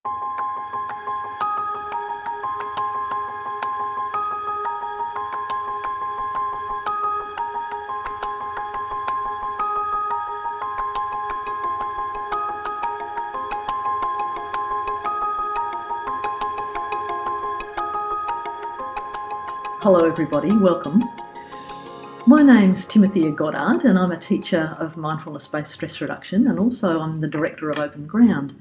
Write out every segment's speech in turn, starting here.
Hello everybody, welcome. My name's Timothea Goddard and I'm a teacher of Mindfulness Based Stress Reduction, and also I'm the director of Openground.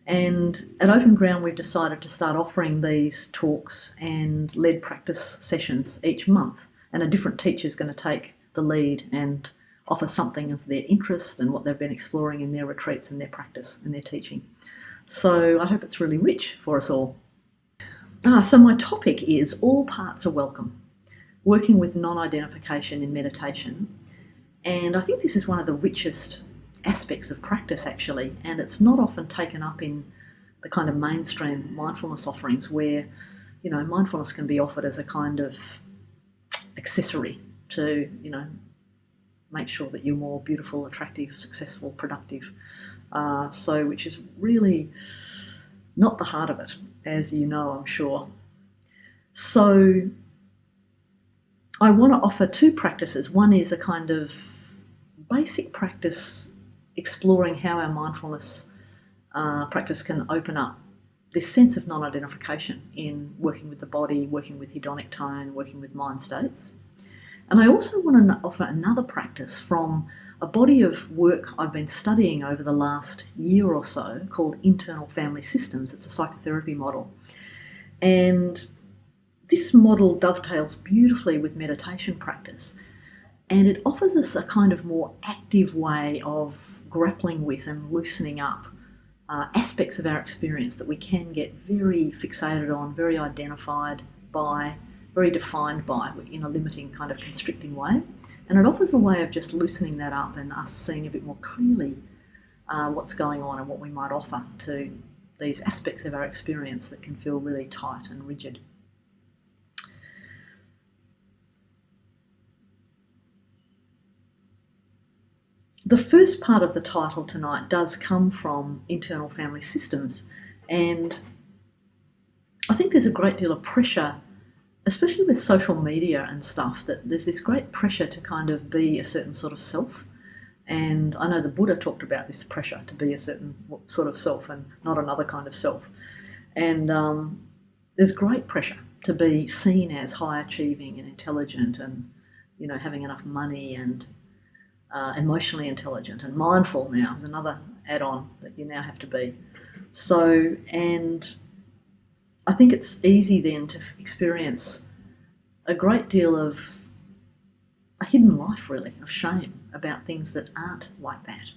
And at Openground we've decided to start offering these talks and led practice sessions each month, and a different teacher is going to take the lead and offer something of their interest and what they've been exploring in their retreats and their practice and their teaching. So I hope it's really rich for us all. So my topic is all parts are welcome, working with non-identification in meditation. And I think this is one of the richest aspects of practice actually, and it's not often taken up in the kind of mainstream mindfulness offerings where, you know, mindfulness can be offered as a kind of accessory to, you know, make sure that you're more beautiful, attractive, successful, productive. Which is really not the heart of it, as you know, I'm sure. So I want to offer two practices. One is a kind of basic practice exploring how our mindfulness practice can open up this sense of non-identification in working with the body, working with hedonic tone, working with mind states. And I also want to offer another practice from a body of work I've been studying over the last year or so called Internal Family Systems. It's a psychotherapy model. And this model dovetails beautifully with meditation practice, and it offers us a kind of more active way of grappling with and loosening up aspects of our experience that we can get very fixated on, very identified by, very defined by in a limiting kind of constricting way. And it offers a way of just loosening that up and us seeing a bit more clearly what's going on and what we might offer to these aspects of our experience that can feel really tight and rigid. The first part of the title tonight does come from Internal Family Systems, and I think there's a great deal of pressure, especially with social media and stuff, that there's this great pressure to kind of be a certain sort of self. And I know the Buddha talked about this pressure to be a certain sort of self and not another kind of self. And there's great pressure to be seen as high achieving and intelligent and, you know, having enough money and emotionally intelligent and mindful now is another add-on that you now have to be. So, and I think it's easy then to experience a great deal of a hidden life, really, of shame about things that aren't like that.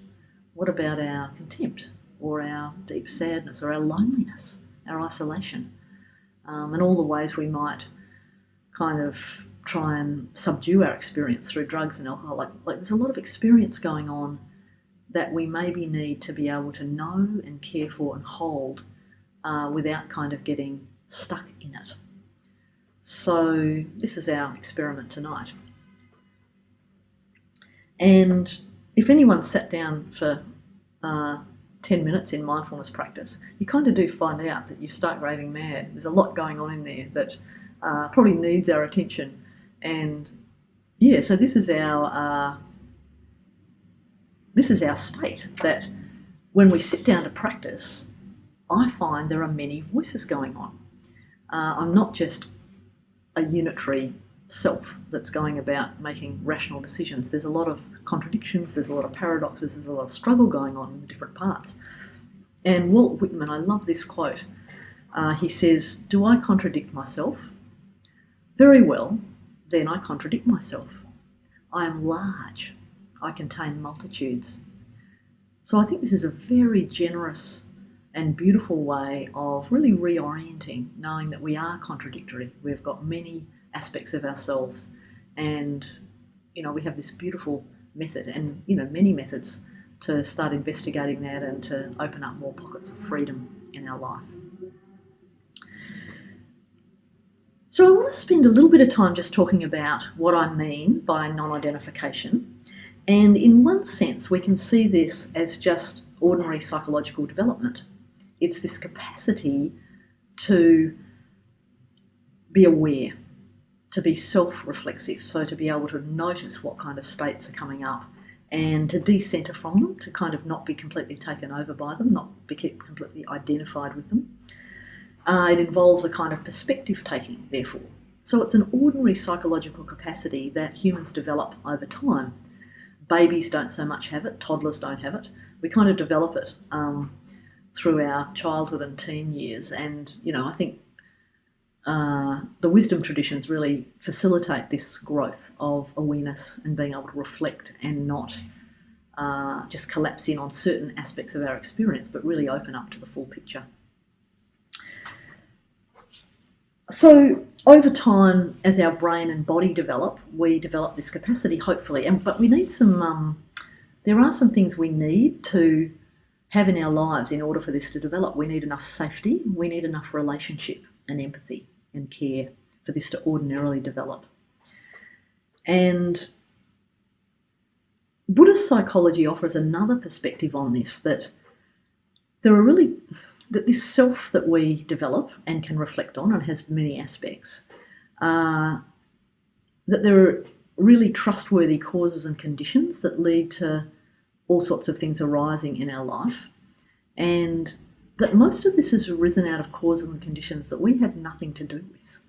What about our contempt or our deep sadness or our loneliness, our isolation, and all the ways we might kind of try and subdue our experience through drugs and alcohol. Like there's a lot of experience going on that we maybe need to be able to know and care for and hold without kind of getting stuck in it. So this is our experiment tonight. And if anyone sat down for 10 minutes in mindfulness practice, you kind of do find out that you start raving mad. There's a lot going on in there that probably needs our attention. And yeah, so this is our state, that when we sit down to practice, I find there are many voices going on. I'm not just a unitary self that's going about making rational decisions. There's a lot of contradictions, there's a lot of paradoxes, there's a lot of struggle going on in the different parts. And Walt Whitman, I love this quote. He says, "Do I contradict myself? Very well, then I contradict myself. I am large. I contain multitudes." So I think this is a very generous and beautiful way of really reorienting, knowing that we are contradictory. We've got many aspects of ourselves, and, you know, we have this beautiful method and, you know, many methods to start investigating that and to open up more pockets of freedom in our life. So I want to spend a little bit of time just talking about what I mean by non-identification. And in one sense, we can see this as just ordinary psychological development. It's this capacity to be aware, to be self-reflexive, so to be able to notice what kind of states are coming up and to decenter from them, to kind of not be completely taken over by them, not be completely identified with them. It involves a kind of perspective taking, therefore. So it's an ordinary psychological capacity that humans develop over time. Babies don't so much have it, toddlers don't have it. We kind of develop it through our childhood and teen years, and I think the wisdom traditions really facilitate this growth of awareness and being able to reflect and not just collapse in on certain aspects of our experience, but really open up to the full picture. So over time, as our brain and body develop, we develop this capacity, hopefully, but we need there are some things we need to have in our lives in order for this to develop. We need enough safety, we need enough relationship and empathy and care for this to ordinarily develop. And Buddhist psychology offers another perspective on this, that this self that we develop and can reflect on, and has many aspects, that there are really trustworthy causes and conditions that lead to all sorts of things arising in our life, and that most of this has arisen out of causes and conditions that we have nothing to do with.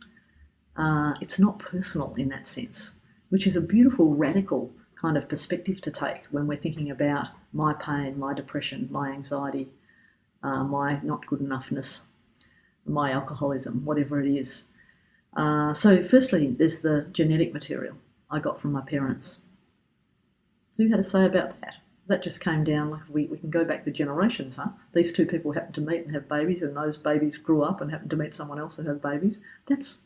It's not personal in that sense, which is a beautiful, radical kind of perspective to take when we're thinking about my pain, my depression, my anxiety, my not good enoughness, my alcoholism, whatever it is. So firstly, there's the genetic material I got from my parents. Who had a say about that? That just came down, like we can go back to generations, huh? These two people happened to meet and have babies, and those babies grew up and happened to meet someone else and have babies. That's,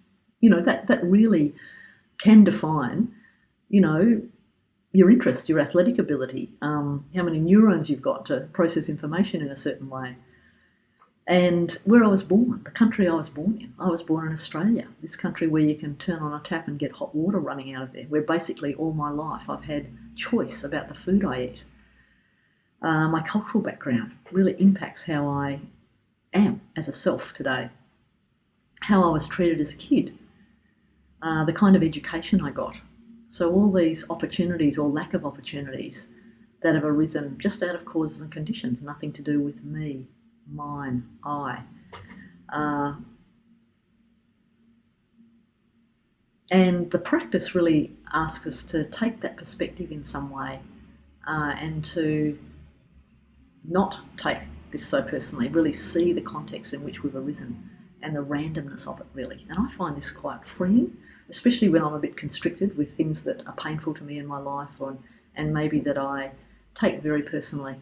that really can define, your interest, your athletic ability, how many neurons you've got to process information in a certain way. And where I was born, the country I was born in. I was born in Australia, this country where you can turn on a tap and get hot water running out of there, where basically all my life I've had choice about the food I eat. My cultural background really impacts how I am as a self today, how I was treated as a kid, the kind of education I got. So all these opportunities or lack of opportunities that have arisen just out of causes and conditions, nothing to do with me, mine, I. And the practice really asks us to take that perspective in some way and to not take this so personally, really see the context in which we've arisen and the randomness of it, really. And I find this quite freeing, especially when I'm a bit constricted with things that are painful to me in my life and maybe that I take very personally.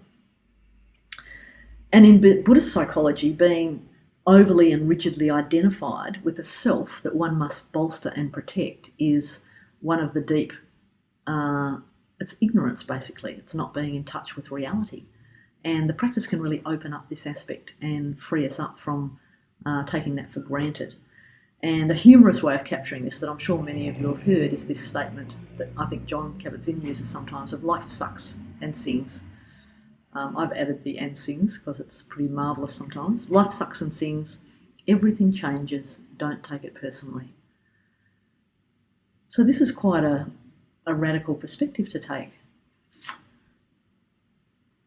And in Buddhist psychology, being overly and rigidly identified with a self that one must bolster and protect is one of the deep, it's ignorance basically, it's not being in touch with reality. And the practice can really open up this aspect and free us up from taking that for granted. And a humorous way of capturing this that I'm sure many of you have heard is this statement that I think John Kabat-Zinn uses sometimes of life sucks and sings. I've added the and sings because it's pretty marvellous sometimes. Life sucks and sings, everything changes, don't take it personally. So this is quite a radical perspective to take.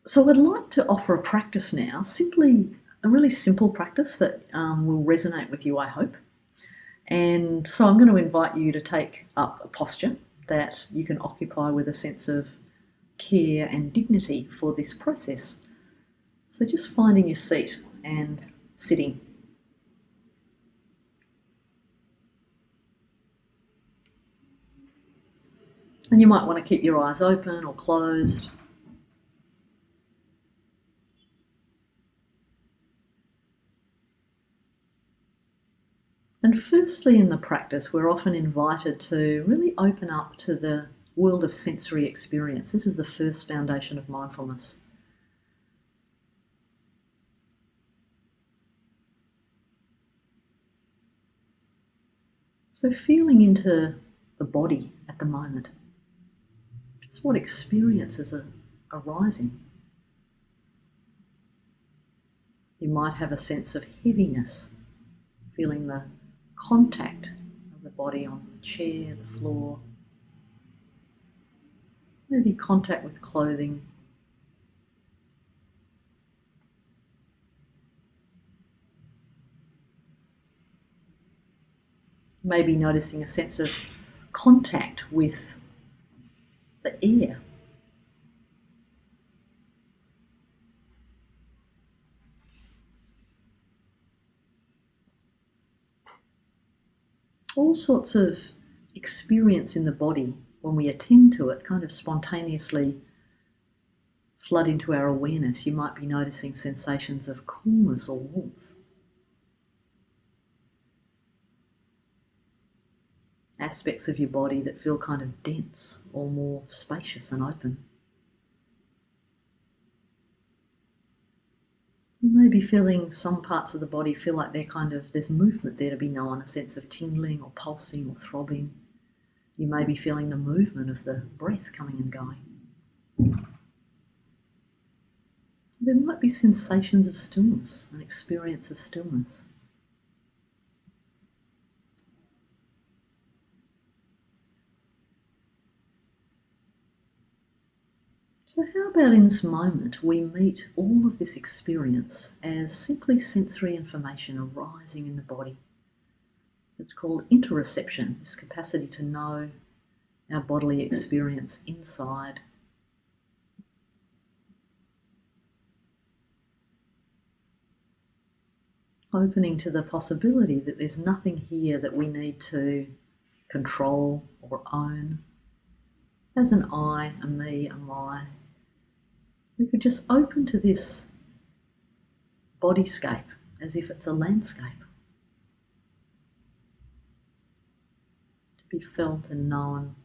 So I'd like to offer a practice now, simply a really simple practice that will resonate with you, I hope. And so I'm going to invite you to take up a posture that you can occupy with a sense of care and dignity for this process. So just finding your seat and sitting. And you might want to keep your eyes open or closed. And firstly, in the practice, we're often invited to really open up to the world of sensory experience. This is the first foundation of mindfulness. So feeling into the body at the moment, just what experiences are arising. You might have a sense of heaviness, feeling the contact of the body on the chair, the floor, maybe contact with clothing. Maybe noticing a sense of contact with the air. All sorts of experience in the body, when we attend to it, kind of spontaneously flood into our awareness. You might be noticing sensations of coolness or warmth. Aspects of your body that feel kind of dense or more spacious and open. You may be feeling some parts of the body feel like there's movement there to be known, a sense of tingling or pulsing or throbbing. You may be feeling the movement of the breath coming and going. There might be sensations of stillness, an experience of stillness. So how about in this moment we meet all of this experience as simply sensory information arising in the body. It's called interoception, this capacity to know our bodily experience inside. Opening to the possibility that there's nothing here that we need to control or own. As an I, a me, a my, we could just open to this bodyscape as if it's a landscape, to be felt and known,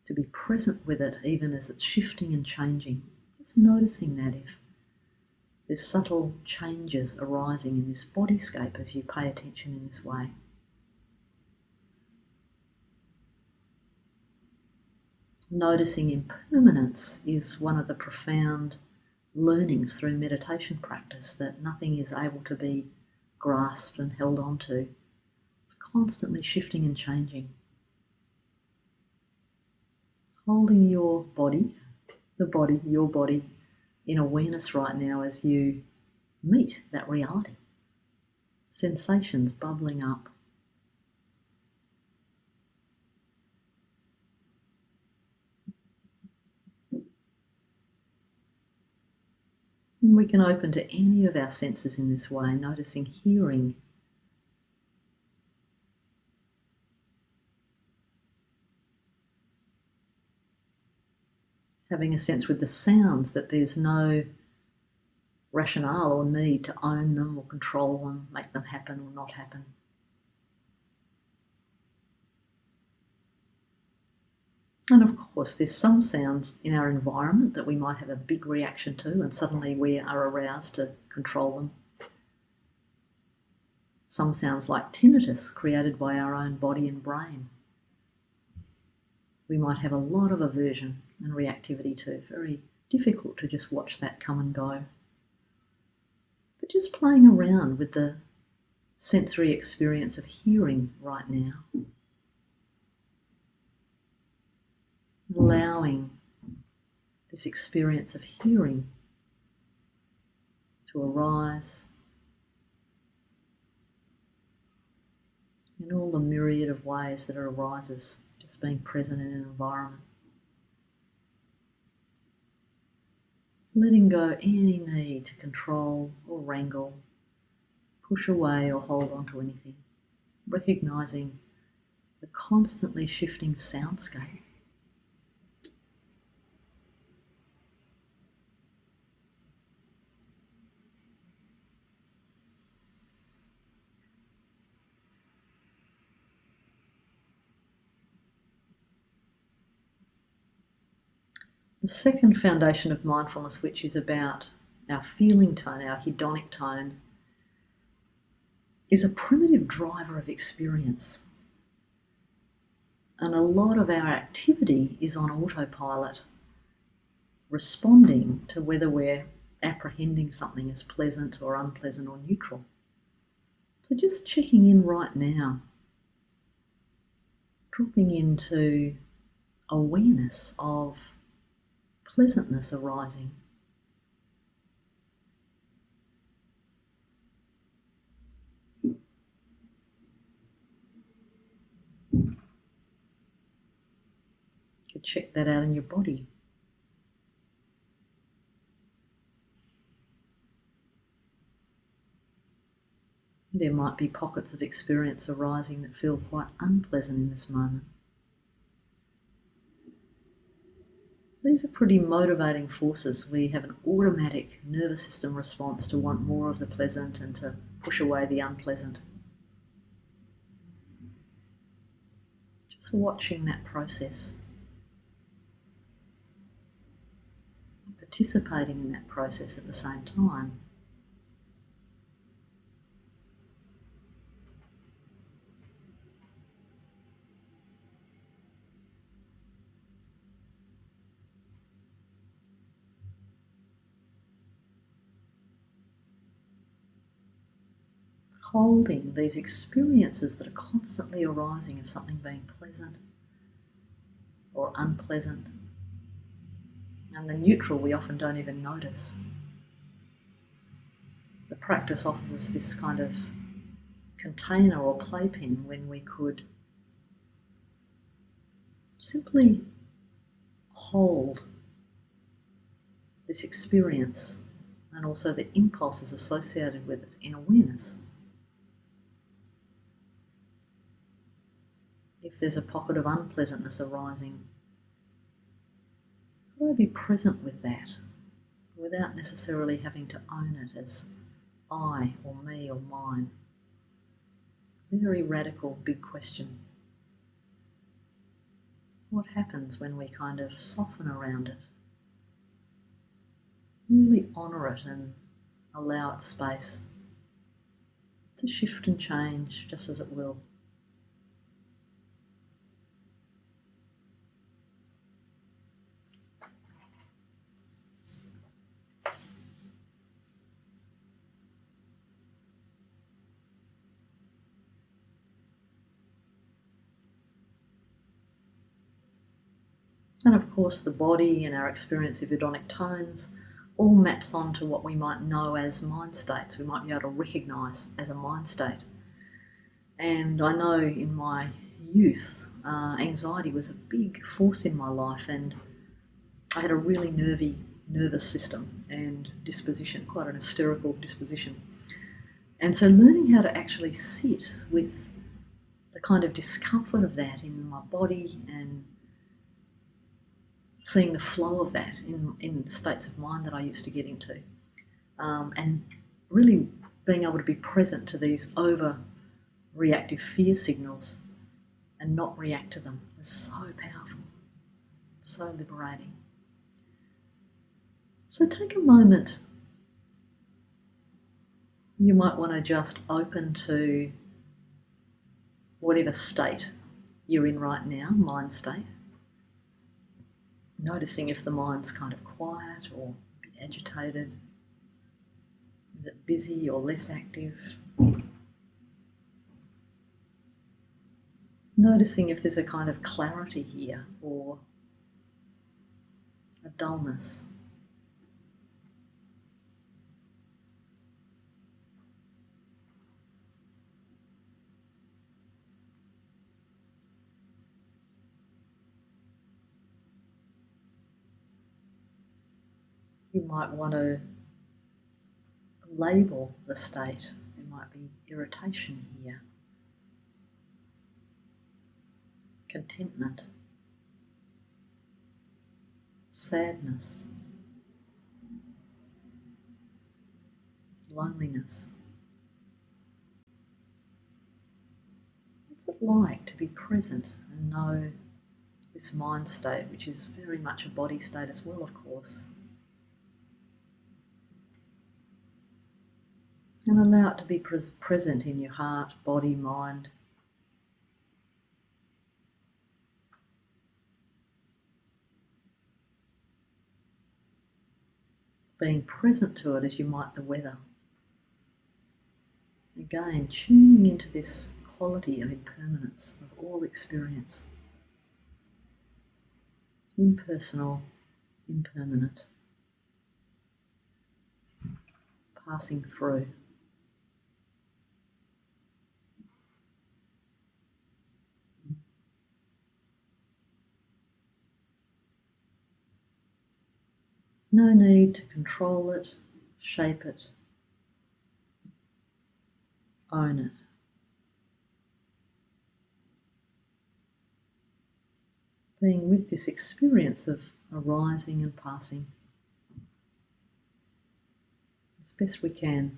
to be present with it even as it's shifting and changing. Just noticing that if there's subtle changes arising in this bodyscape as you pay attention in this way. Noticing impermanence is one of the profound learnings through meditation practice, that nothing is able to be grasped and held onto. It's constantly shifting and changing. Holding your body, your body, in awareness right now as you meet that reality. Sensations bubbling up. And we can open to any of our senses in this way, noticing hearing, having a sense with the sounds that there's no rationale or need to own them or control them, make them happen or not happen. And of course, there's some sounds in our environment that we might have a big reaction to, and suddenly we are aroused to control them. Some sounds like tinnitus created by our own body and brain. We might have a lot of aversion and reactivity to. Very difficult to just watch that come and go. But just playing around with the sensory experience of hearing right now. Allowing this experience of hearing to arise in all the myriad of ways that it arises, just being present in an environment. Letting go any need to control or wrangle, push away or hold on to anything. Recognising the constantly shifting soundscape. The second foundation of mindfulness, which is about our feeling tone, our hedonic tone, is a primitive driver of experience. And a lot of our activity is on autopilot. responding to whether we're apprehending something as pleasant or unpleasant or neutral. So just checking in right now, dropping into awareness of pleasantness arising. You could check that out in your body. There might be pockets of experience arising that feel quite unpleasant in this moment. These are pretty motivating forces. We have an automatic nervous system response to want more of the pleasant and to push away the unpleasant. Just watching that process, participating in that process at the same time. Holding these experiences that are constantly arising of something being pleasant or unpleasant. And the neutral we often don't even notice. The practice offers us this kind of container or playpen when we could simply hold this experience and also the impulses associated with it in awareness. If there's a pocket of unpleasantness arising, could I be present with that without necessarily having to own it as I or me or mine? Very radical, big question. What happens when we kind of soften around it? Really honour it and allow it space to shift and change just as it will. And of course the body and our experience of hedonic tones all maps onto what we might know as mind states. We might be able to recognise as a mind state. And I know in my youth, anxiety was a big force in my life, and I had a really nervous system and disposition, quite an hysterical disposition. And so learning how to actually sit with the kind of discomfort of that in my body and seeing the flow of that in states of mind that I used to get into, and really being able to be present to these over-reactive fear signals and not react to them is so powerful, so liberating. So take a moment. You might want to just open to whatever state you're in right now, mind state. Noticing if the mind's kind of quiet or a bit agitated. Is it busy or less active? Noticing if there's a kind of clarity here or a dullness. You might want to label the state. There might be irritation here, contentment, sadness, loneliness. What's it like to be present and know this mind state, which is very much a body state as well, of course? And allow it to be present in your heart, body, mind. being present to it as you might the weather. Again, tuning into this quality of impermanence of all experience. Impersonal, impermanent, passing through. No need to control it, shape it, own it. Being with this experience of arising and passing as best we can.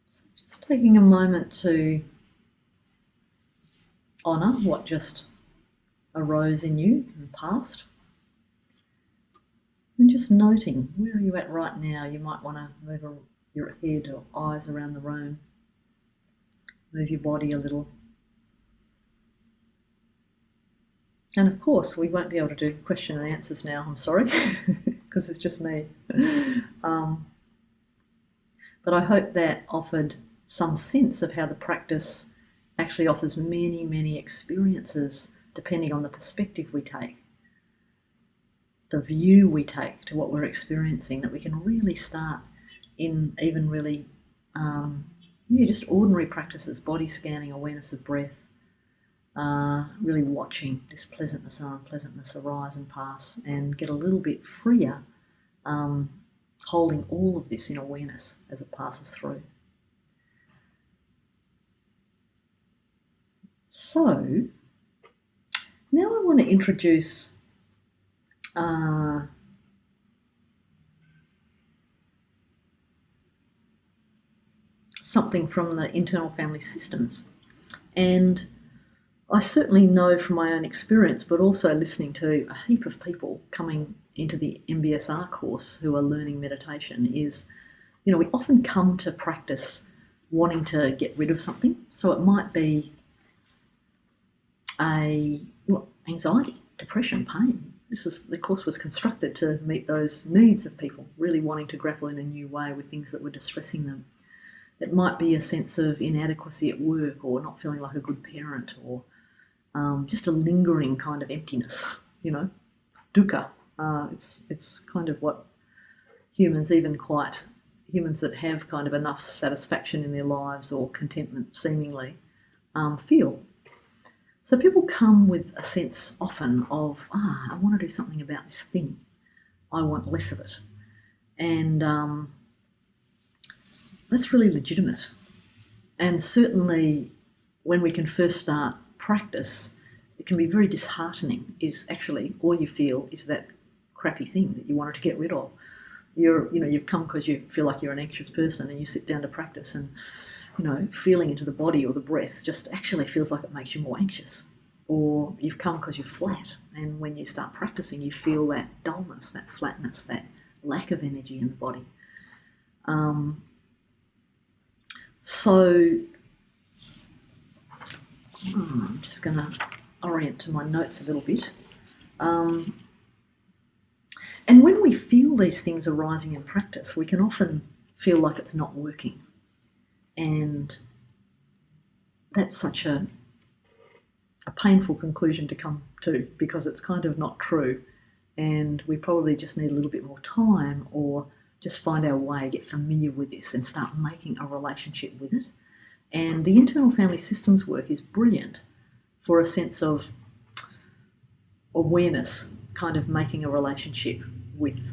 So just taking a moment to honour what just arose in you and passed. And just noting, where are you at right now? You might want to move your head or eyes around the room. Move your body a little. And of course, we won't be able to do question and answers now, I'm sorry, because it's just me. But I hope that offered some sense of how the practice actually offers many, many experiences depending on the perspective we take, the view we take to what we're experiencing, that we can really start in even really just ordinary practices, body scanning, awareness of breath, really watching this pleasantness and unpleasantness arise and pass, and get a little bit freer, holding all of this in awareness as it passes through. So now I want to introduce something from the internal family systems. And I certainly know from my own experience, but also listening to a heap of people coming into the MBSR course who are learning meditation, is, we often come to practice wanting to get rid of something. So it might be anxiety, depression, pain. The course was constructed to meet those needs of people, really wanting to grapple in a new way with things that were distressing them. It might be a sense of inadequacy at work, or not feeling like a good parent, or just a lingering kind of emptiness, dukkha. It's kind of what humans that have kind of enough satisfaction in their lives or contentment seemingly feel. So people come with a sense often of, I want to do something about this thing. I want less of it. And that's really legitimate. And certainly when we can first start practice, it can be very disheartening, is actually all you feel is that crappy thing that you wanted to get rid of. You've come because you feel like you're an anxious person, and you sit down to practice, and feeling into the body or the breath just actually feels like it makes you more anxious. Or you've come because you're flat, and when you start practicing, you feel that dullness, that flatness, that lack of energy in the body. So I'm just going to orient to my notes a little bit. And when we feel these things arising in practice, we can often feel like it's not working. And that's such a painful conclusion to come to, because it's kind of not true. And we probably just need a little bit more time, or just find our way, get familiar with this and start making a relationship with it. And the internal family systems work is brilliant for a sense of awareness, kind of making a relationship with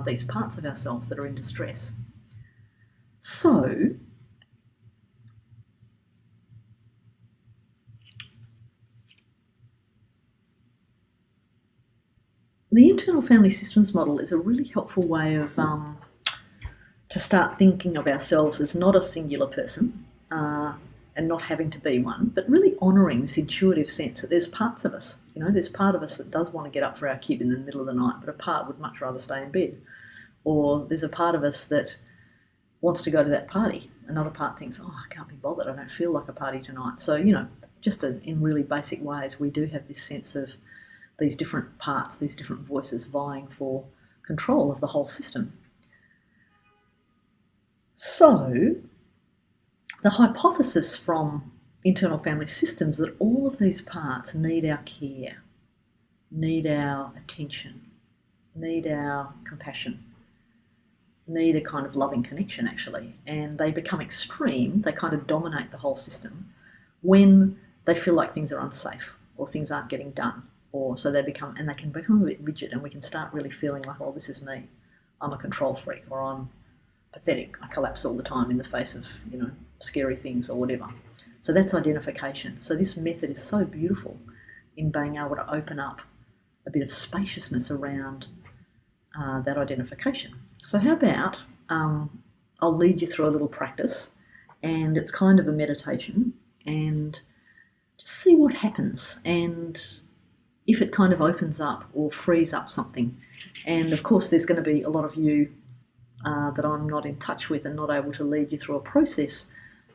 these parts of ourselves that are in distress. So the internal family systems model is a really helpful way of to start thinking of ourselves as not a singular person and not having to be one, but really honouring this intuitive sense that there's parts of us, there's part of us that does want to get up for our kid in the middle of the night, but a part would much rather stay in bed. Or there's a part of us that wants to go to that party. Another part thinks, I can't be bothered, I don't feel like a party tonight. So, just in really basic ways, we do have this sense of these different parts, these different voices vying for control of the whole system. So, the hypothesis from internal family systems that all of these parts need our care, need our attention, need our compassion, need a kind of loving connection actually, and they become extreme, they kind of dominate the whole system when they feel like things are unsafe or things aren't getting done, or so they can become a bit rigid, and we can start really feeling like, this is me, I'm a control freak, or I'm pathetic, I collapse all the time in the face of scary things or whatever. So that's identification. So this method is so beautiful in being able to open up a bit of spaciousness around that identification. So how about I'll lead you through a little practice, and it's kind of a meditation, and just see what happens and if it kind of opens up or frees up something. And of course there's going to be a lot of you that I'm not in touch with and not able to lead you through a process,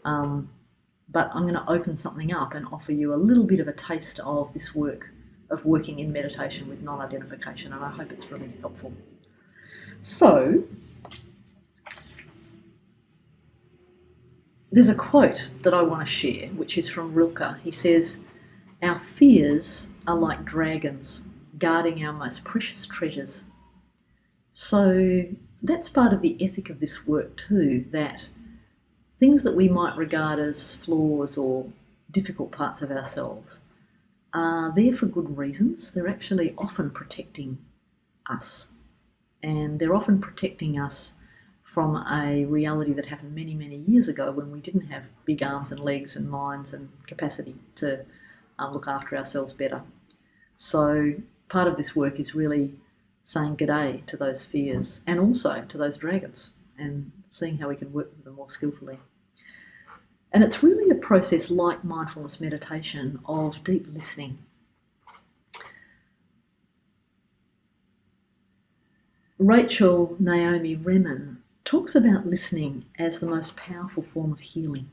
but I'm going to open something up and offer you a little bit of a taste of this work of working in meditation with non-identification, and I hope it's really helpful. So, there's a quote that I want to share, which is from Rilke. He says, "Our fears are like dragons guarding our most precious treasures." So that's part of the ethic of this work too, that things that we might regard as flaws or difficult parts of ourselves are there for good reasons. They're actually often protecting us. And they're often protecting us from a reality that happened many, many years ago when we didn't have big arms and legs and minds and capacity to look after ourselves better. So part of this work is really saying g'day to those fears and also to those dragons and seeing how we can work with them more skillfully. And it's really a process like mindfulness meditation of deep listening. Rachel Naomi Remen talks about listening as the most powerful form of healing.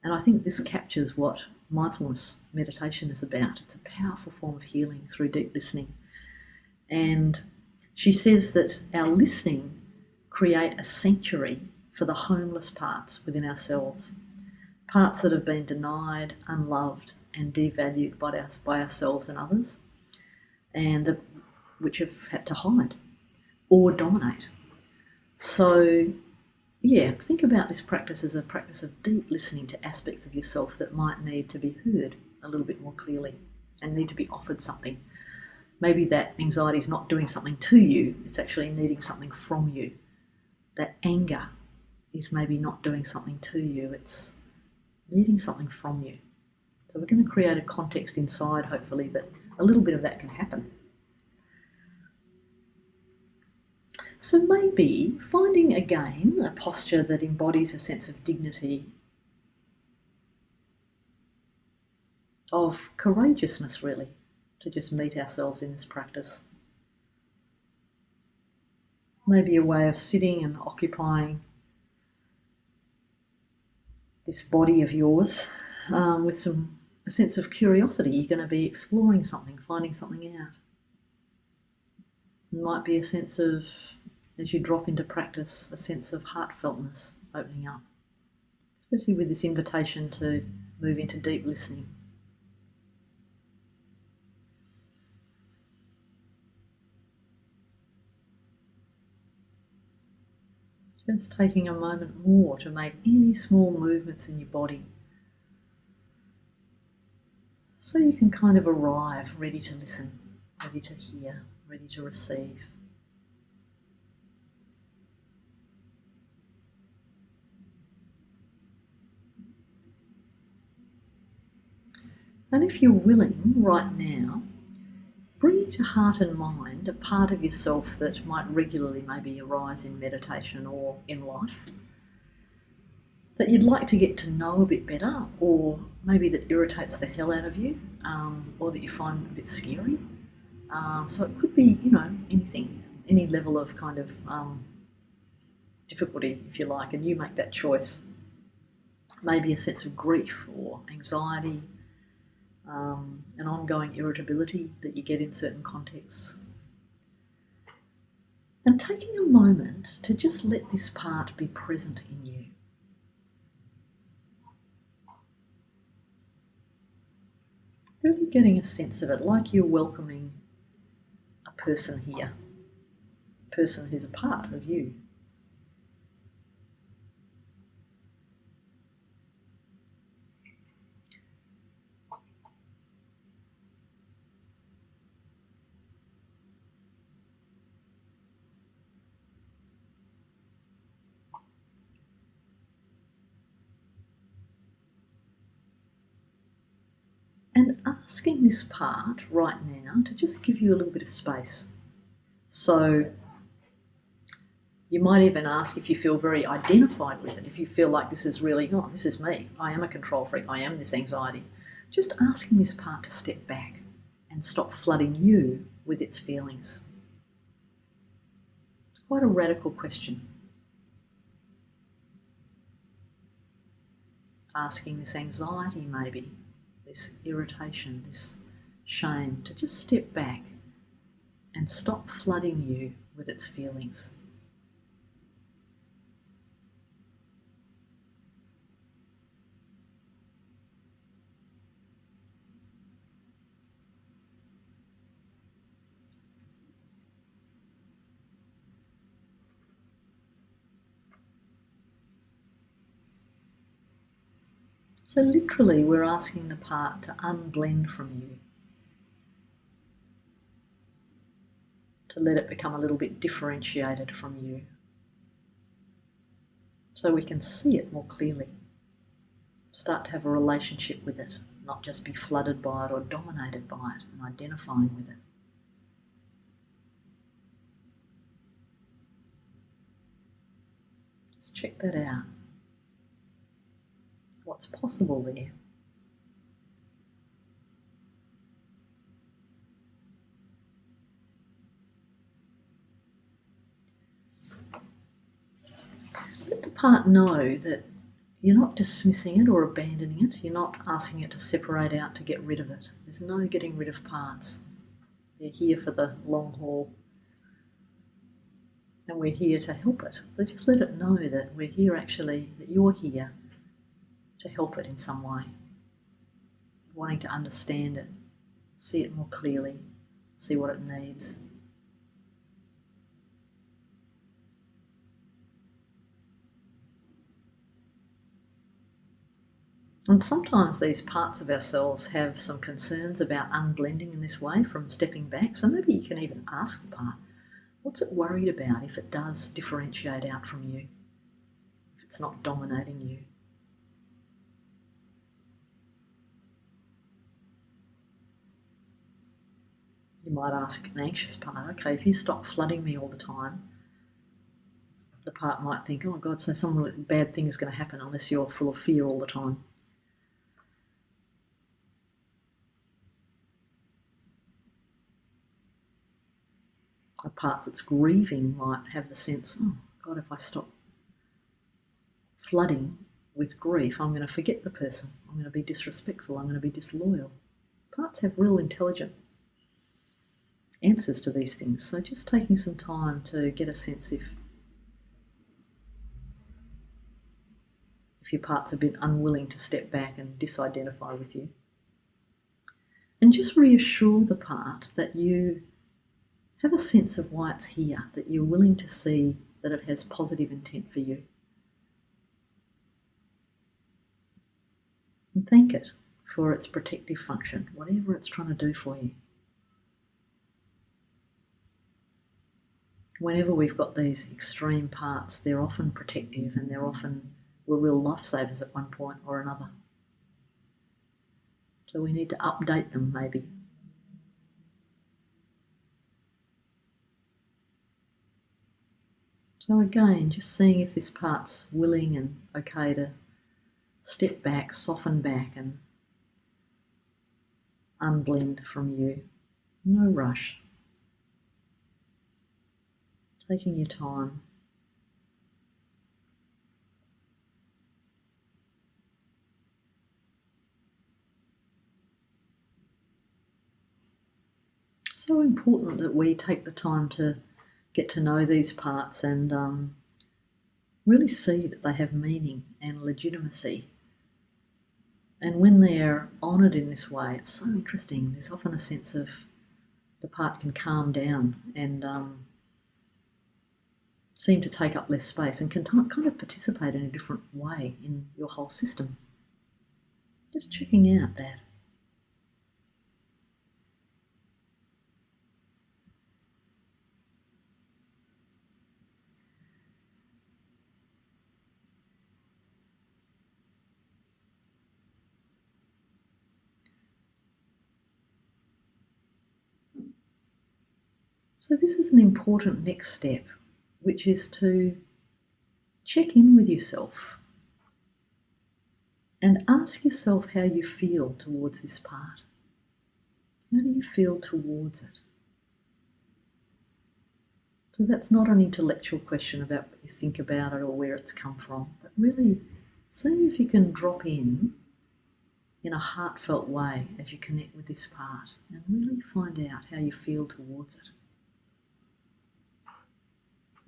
And I think this captures what mindfulness meditation is about. It's a powerful form of healing through deep listening. And she says that our listening create a sanctuary for the homeless parts within ourselves, parts that have been denied, unloved and devalued by ourselves and others, and which have had to hide or dominate. So, think about this practice as a practice of deep listening to aspects of yourself that might need to be heard a little bit more clearly and need to be offered something. Maybe that anxiety is not doing something to you, it's actually needing something from you. That anger is maybe not doing something to you, it's needing something from you. So we're going to create a context inside, hopefully, that a little bit of that can happen. So maybe finding again a posture that embodies a sense of dignity, of courageousness really, to just meet ourselves in this practice. Maybe a way of sitting and occupying this body of yours with a sense of curiosity. You're going to be exploring something, finding something out. It might be a sense of, as you drop into practice, a sense of heartfeltness opening up, especially with this invitation to move into deep listening. Just taking a moment more to make any small movements in your body so you can kind of arrive ready to listen, ready to hear, ready to receive. And if you're willing right now, bring to heart and mind a part of yourself that might regularly maybe arise in meditation or in life that you'd like to get to know a bit better, or maybe that irritates the hell out of you, or that you find a bit scary. So it could be, anything, any level of kind of difficulty, if you like, and you make that choice. Maybe a sense of grief or anxiety, an ongoing irritability that you get in certain contexts. And taking a moment to just let this part be present in you. Really getting a sense of it, like you're welcoming a person here, a person who's a part of you. And asking this part right now to just give you a little bit of space. So you might even ask if you feel very identified with it, if you feel like this is really, this is me, I am a control freak, I am this anxiety. Just asking this part to step back and stop flooding you with its feelings. It's quite a radical question. Asking this anxiety maybe, this irritation, this shame, to just step back and stop flooding you with its feelings. So literally we're asking the part to unblend from you, to let it become a little bit differentiated from you, so we can see it more clearly, start to have a relationship with it, not just be flooded by it or dominated by it and identifying with it. Just check that out. What's possible there? Let the part know that you're not dismissing it or abandoning it. You're not asking it to separate out to get rid of it. There's no getting rid of parts. They're here for the long haul. And we're here to help it. So just let it know that we're here actually, that you're here to help it in some way. Wanting to understand it, see it more clearly, see what it needs. And sometimes these parts of ourselves have some concerns about unblending in this way from stepping back. So maybe you can even ask the part, what's it worried about if it does differentiate out from you, if it's not dominating you? You might ask an anxious part, okay, if you stop flooding me all the time, the part might think, oh God, so some bad thing is going to happen unless you're full of fear all the time. A part that's grieving might have the sense, oh God, if I stop flooding with grief, I'm going to forget the person. I'm going to be disrespectful. I'm going to be disloyal. Parts have real intelligent answers to these things. So just taking some time to get a sense if your part's a bit unwilling to step back and disidentify with you. And just reassure the part that you have a sense of why it's here, that you're willing to see that it has positive intent for you. And thank it for its protective function, whatever it's trying to do for you. Whenever we've got these extreme parts, they're often protective and were real lifesavers at one point or another. So we need to update them maybe. So again, just seeing if this part's willing and okay to step back, soften back and unblend from you. No rush. Taking your time. So important that we take the time to get to know these parts and really see that they have meaning and legitimacy. And when they're honoured in this way, it's so interesting. There's often a sense of the part can calm down and seem to take up less space and can kind of participate in a different way in your whole system. Just checking out that. So this is an important next step, which is to check in with yourself and ask yourself how you feel towards this part. How do you feel towards it? So that's not an intellectual question about what you think about it or where it's come from, but really see if you can drop in a heartfelt way as you connect with this part and really find out how you feel towards it.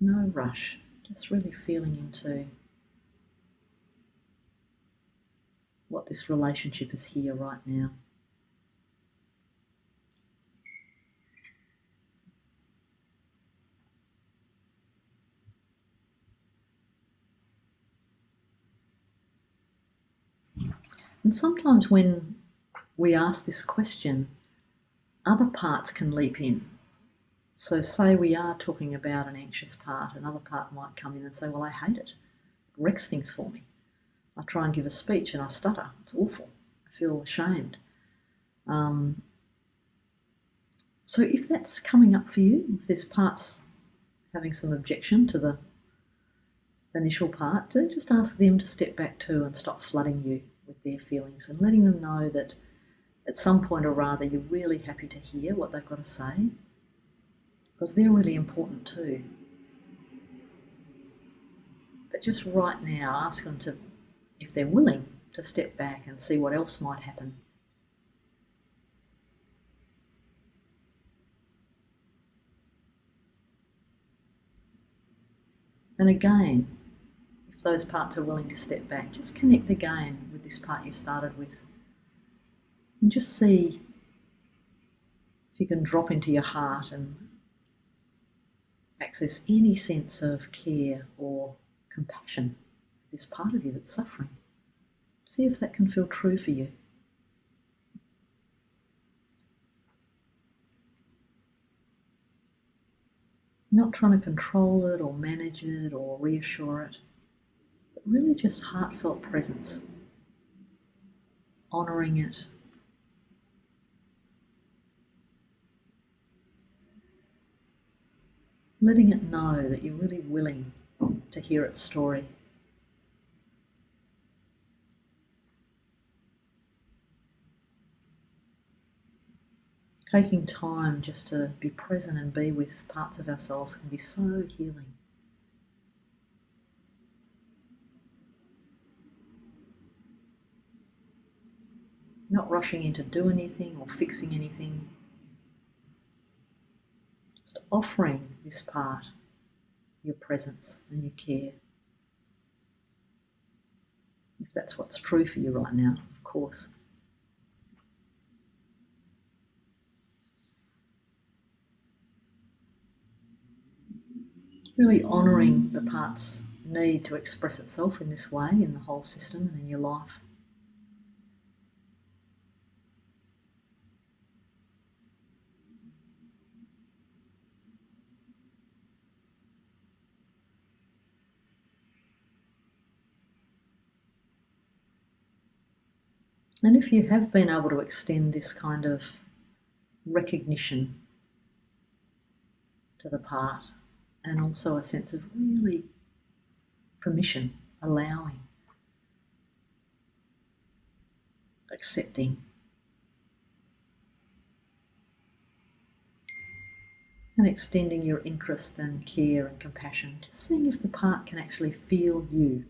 No rush, just really feeling into what this relationship is here right now. And sometimes when we ask this question, other parts can leap in. So say we are talking about an anxious part, another part might come in and say, well, I hate it. It wrecks things for me. I try and give a speech and I stutter. It's awful. I feel ashamed. So if that's coming up for you, if this part's having some objection to the initial part, then just ask them to step back too and stop flooding you with their feelings and letting them know that at some point or other you're really happy to hear what they've got to say, because they're really important too. But just right now, ask them to, if they're willing, to step back and see what else might happen. And again, if those parts are willing to step back, just connect again with this part you started with and just see if you can drop into your heart and access any sense of care or compassion for this part of you that's suffering. See if that can feel true for you. Not trying to control it or manage it or reassure it, but really just heartfelt presence, honouring it, letting it know that you're really willing to hear its story. Taking time just to be present and be with parts of ourselves can be so healing. Not rushing in to do anything or fixing anything. Just offering this part your presence and your care. If that's what's true for you right now, of course. Really honouring the part's need to express itself in this way in the whole system and in your life. And if you have been able to extend this kind of recognition to the part and also a sense of really permission, allowing, accepting, and extending your interest and care and compassion, just seeing if the part can actually feel you,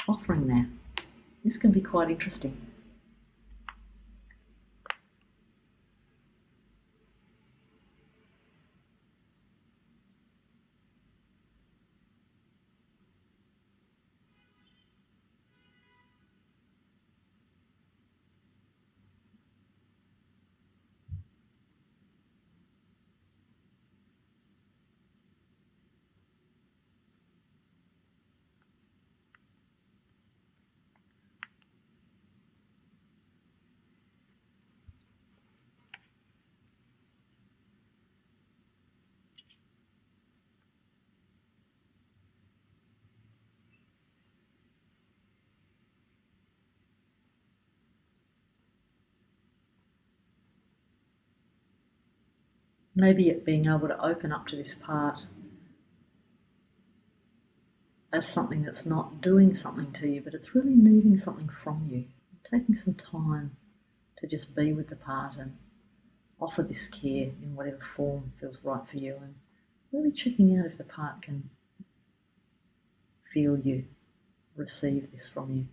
offering that. This can be quite interesting. Maybe it being able to open up to this part as something that's not doing something to you, but it's really needing something from you. Taking some time to just be with the part and offer this care in whatever form feels right for you, and really checking out if the part can feel you, receive this from you.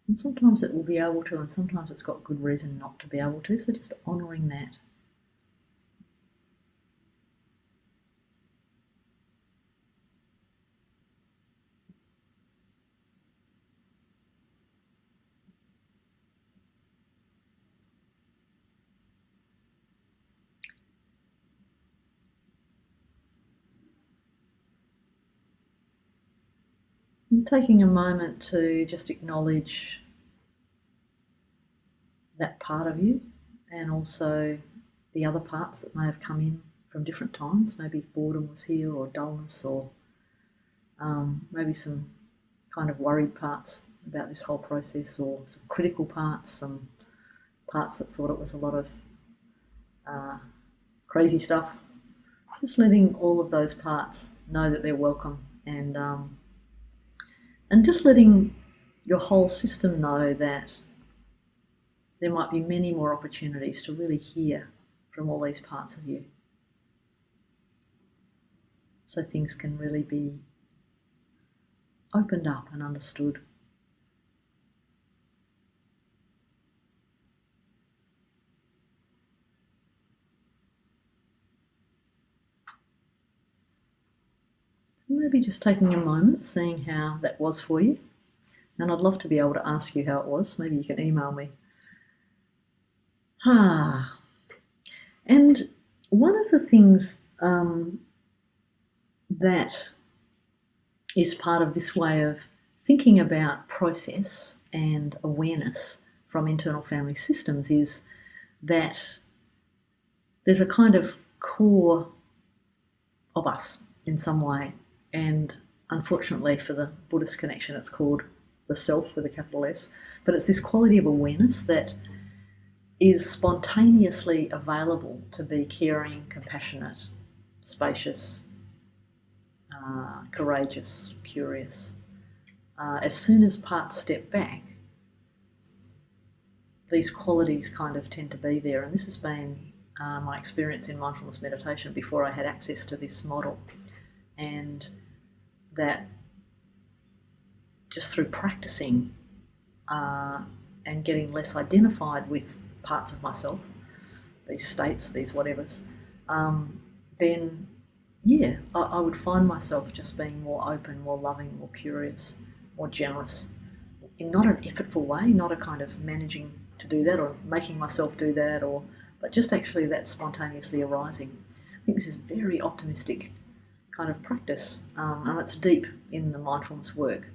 And sometimes it will be able to, and sometimes it's got good reason not to be able to, so just honouring that. And taking a moment to just acknowledge that part of you, and also the other parts that may have come in from different times. Maybe boredom was here, or dullness, or maybe some kind of worried parts about this whole process, or some critical parts, some parts that thought it was a lot of crazy stuff. Just letting all of those parts know that they're welcome, and just letting your whole system know that there might be many more opportunities to really hear from all these parts of you, so things can really be opened up and understood. So maybe just taking a moment, seeing how that was for you. And I'd love to be able to ask you how it was. Maybe you can email me. And one of the things that is part of this way of thinking about process and awareness from internal family systems is that there's a kind of core of us in some way, and unfortunately for the Buddhist connection it's called the self with a capital S, but it's this quality of awareness that is spontaneously available to be caring, compassionate, spacious, courageous, curious. As soon as parts step back, these qualities kind of tend to be there, and this has been my experience in mindfulness meditation before I had access to this model, and that just through practicing and getting less identified with parts of myself, these states, these whatevers, then I would find myself just being more open, more loving, more curious, more generous, in not an effortful way, not a kind of managing to do that or making myself do that, but just actually that spontaneously arising. I think this is very optimistic kind of practice, and it's deep in the mindfulness work.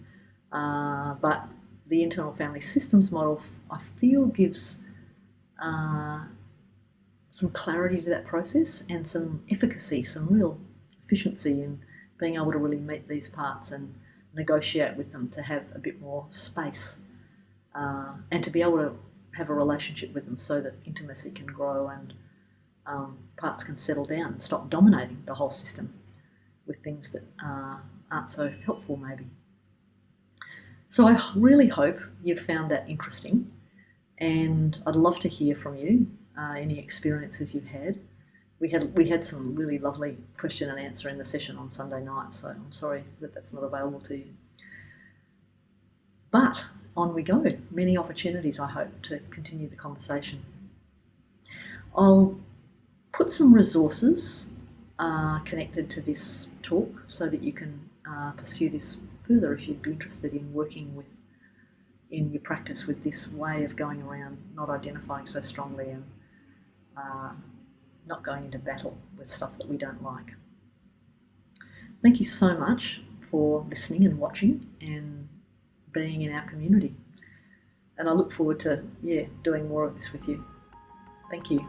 But the internal family systems model, I feel, gives some clarity to that process and some efficacy, some real efficiency in being able to really meet these parts and negotiate with them, to have a bit more space and to be able to have a relationship with them so that intimacy can grow and parts can settle down and stop dominating the whole system with things that aren't so helpful maybe. So I really hope you've found that interesting, and I'd love to hear from you, any experiences you've had. We had some really lovely question and answer in the session on Sunday night, so I'm sorry that that's not available to you. But on we go. Many opportunities, I hope, to continue the conversation. I'll put some resources connected to this talk so that you can pursue this further if you'd be interested in working in your practice with this way of going around not identifying so strongly and not going into battle with stuff that we don't like. Thank you so much for listening and watching and being in our community. And I look forward to doing more of this with you. Thank you.